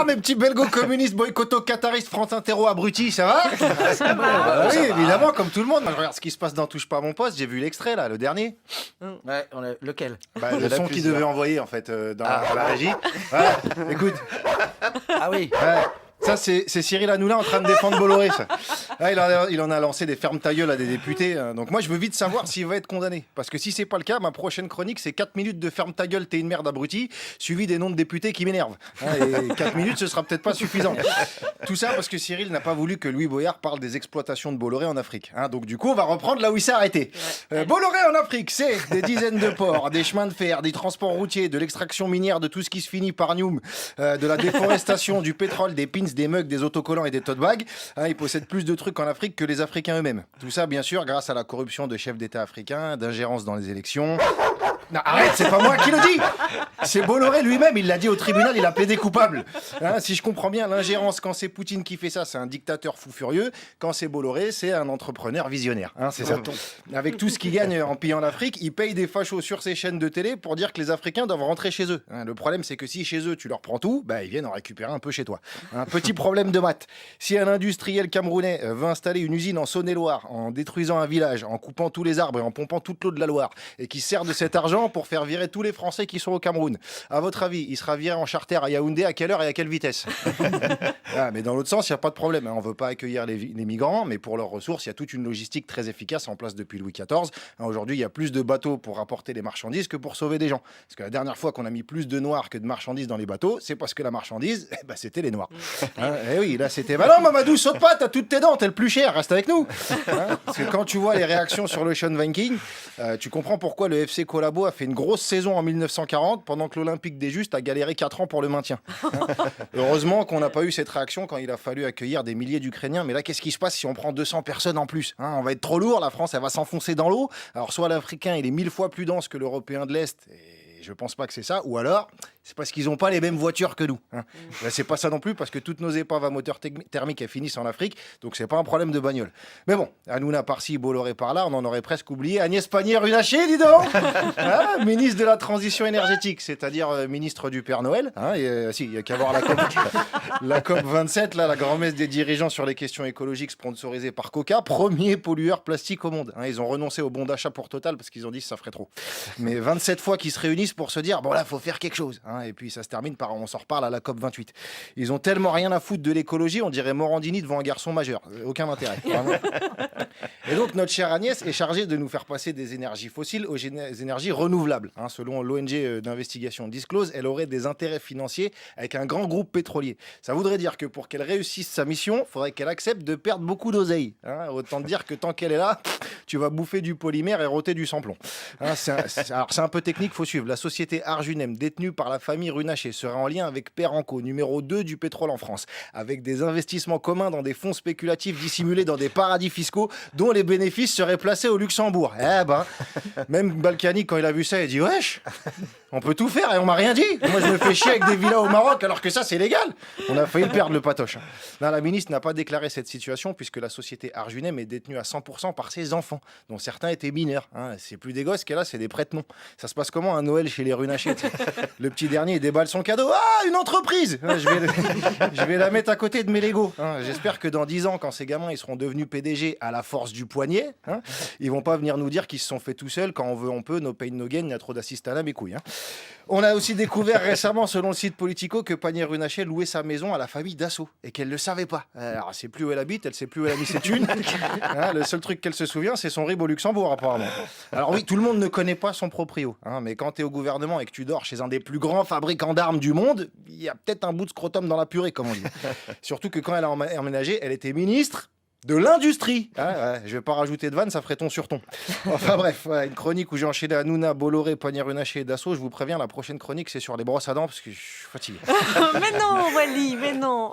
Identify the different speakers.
Speaker 1: Bonsoir mes petits belgo-communistes, boycotto-qataristes, France-interro abrutis, ça va? Oui, évidemment, comme tout le monde. Moi, je regarde ce qui se passe dans Touche pas à mon poste, j'ai vu l'extrait là, le dernier.
Speaker 2: Ouais, lequel?
Speaker 1: Le son qu'il devait envoyer en fait dans la régie. Voilà, écoute.
Speaker 2: Ah oui.
Speaker 1: Ouais. Ça, c'est Cyril Hanouna en train de défendre Bolloré, ça. Là, il en a lancé des fermes ta gueule à des députés. Donc moi, je veux vite savoir s'il va être condamné. Parce que si c'est pas le cas, ma prochaine chronique, c'est 4 minutes de ferme ta gueule, t'es une merde abruti, suivi des noms de députés qui m'énervent. Et 4 minutes, ce sera peut-être pas suffisant. Tout ça parce que Cyril n'a pas voulu que Louis Boyard parle des exploitations de Bolloré en Afrique. Donc du coup, on va reprendre là où il s'est arrêté. Bolloré en Afrique, c'est des dizaines de ports, des chemins de fer, des transports routiers, de l'extraction minière, de tout ce qui se finit par Nioum, de la déforestation, du pétrole, des pins, des mugs, des autocollants et des tote bags. Ils possèdent plus de trucs en Afrique que les Africains eux-mêmes. Tout ça, bien sûr, grâce à la corruption de chefs d'État africains, d'ingérence dans les élections. Non, arrête, c'est pas moi qui le dis. C'est Bolloré lui-même, il l'a dit au tribunal, il a plaidé coupable. Si je comprends bien, l'ingérence, quand c'est Poutine qui fait ça, c'est un dictateur fou furieux. Quand c'est Bolloré, c'est un entrepreneur visionnaire. C'est ça. Avec tout ce qu'il gagne en pillant l'Afrique, il paye des fachos sur ses chaînes de télé pour dire que les Africains doivent rentrer chez eux. Le problème, c'est que si chez eux, tu leur prends tout, ils viennent en récupérer un peu chez toi. Un petit problème de maths. Si un industriel camerounais veut installer une usine en Saône-et-Loire, en détruisant un village, en coupant tous les arbres et en pompant toute l'eau de la Loire, et qui sert de cet argent pour faire virer tous les Français qui sont au Cameroun, à votre avis, il sera viré en charter à Yaoundé à quelle heure et à quelle vitesse? Mais dans l'autre sens, il n'y a pas de problème. On ne veut pas accueillir les migrants, mais pour leurs ressources, il y a toute une logistique très efficace en place depuis Louis XIV. Aujourd'hui, il y a plus de bateaux pour apporter les marchandises que pour sauver des gens. Parce que la dernière fois qu'on a mis plus de noirs que de marchandises dans les bateaux, c'est parce que la marchandise, c'était les noirs. Et oui, là, c'était... Bah non, Mamadou, saute pas, t'as toutes tes dents, t'es le plus cher, reste avec nous. Parce que quand tu vois les réactions sur l'Ocean Viking, tu comprends pourquoi le FC Collabo a fait une grosse saison en 1940 pendant que l'Olympique des Justes a galéré 4 ans pour le maintien. Heureusement qu'on n'a pas eu cette réaction quand il a fallu accueillir des milliers d'Ukrainiens. Mais là, qu'est-ce qui se passe si on prend 200 personnes en plus? On va être trop lourd, la France, elle va s'enfoncer dans l'eau. Alors, soit l'Africain, il est 1000 fois plus dense que l'Européen de l'Est, et je pense pas que c'est ça, ou alors... c'est parce qu'ils n'ont pas les mêmes voitures que nous. C'est pas ça non plus, parce que toutes nos épaves à moteur thermique, elles finissent en Afrique, donc c'est pas un problème de bagnole. Mais bon, Hanouna par-ci, Bolloré par-là, on en aurait presque oublié. Agnès Pannier-Runacher, dis donc. Ministre de la Transition énergétique, c'est-à-dire ministre du Père Noël. Il n'y a qu'à voir la COP 27, là, la grand-messe des dirigeants sur les questions écologiques sponsorisée par Coca, premier pollueur plastique au monde. Ils ont renoncé au bon d'achat pour Total, parce qu'ils ont dit que ça ferait trop. Mais 27 fois qu'ils se réunissent pour se dire, bon là, faut faire quelque chose. Et puis ça se termine par, on s'en reparle à la COP 28. Ils ont tellement rien à foutre de l'écologie, on dirait Morandini devant un garçon majeur. Aucun intérêt. Vraiment. Et donc notre chère Agnès est chargée de nous faire passer des énergies fossiles aux énergies renouvelables. Selon l'ONG d'investigation Disclose, elle aurait des intérêts financiers avec un grand groupe pétrolier. Ça voudrait dire que pour qu'elle réussisse sa mission, il faudrait qu'elle accepte de perdre beaucoup d'oseille. Autant dire que tant qu'elle est là, tu vas bouffer du polymère et rôter du samplon. Alors c'est un peu technique, faut suivre. La société Arjunem, détenue par la famille Runacher, serait en lien avec Perenco, numéro 2 du pétrole en France, avec des investissements communs dans des fonds spéculatifs dissimulés dans des paradis fiscaux dont les bénéfices seraient placés au Luxembourg. Même Balkany, quand il a vu ça, il a dit « Wesh, on peut tout faire et on m'a rien dit. Moi, je me fais chier avec des villas au Maroc alors que ça, c'est légal. » On a failli le perdre, le patoche. Non, la ministre n'a pas déclaré cette situation puisque la société Arjunem est détenue à 100% par ses enfants, dont certains étaient mineurs. C'est plus des gosses qu'elle a, c'est des prête-noms. Ça se passe comment un Noël chez les Runacher? Le petit dernier, il déballe son cadeau. Ah, une entreprise! Je vais la mettre à côté de mes Legos. J'espère que dans 10 ans, quand ces gamins ils seront devenus PDG à la force du poignet, ils vont pas venir nous dire qu'ils se sont fait tout seuls. Quand on veut, on peut. No pain, no gain. Il y a trop d'assistants à mes couilles. On a aussi découvert récemment, selon le site Politico, que Pannier-Runacher louait sa maison à la famille Dassault et qu'elle ne le savait pas. Alors, elle sait plus où elle habite, elle sait plus où elle a mis ses thunes. Le seul truc qu'elle se souvient, c'est son rib au Luxembourg, apparemment. Alors oui, tout le monde ne connaît pas son proprio. Mais quand tu es au gouvernement et que tu dors chez un des plus grands fabricants d'armes du monde, il y a peut-être un bout de scrotum dans la purée, comme on dit. Surtout que quand elle a emménagé, elle était ministre de l'industrie. Je vais pas rajouter de vanne, ça ferait ton sur ton. Enfin bref, une chronique où j'ai enchaîné Hanouna, Bolloré, Pannier-Runacher et Dassault. Je vous préviens, la prochaine chronique, c'est sur les brosses à dents parce que je suis fatigué.
Speaker 3: Mais non, Wally, mais non.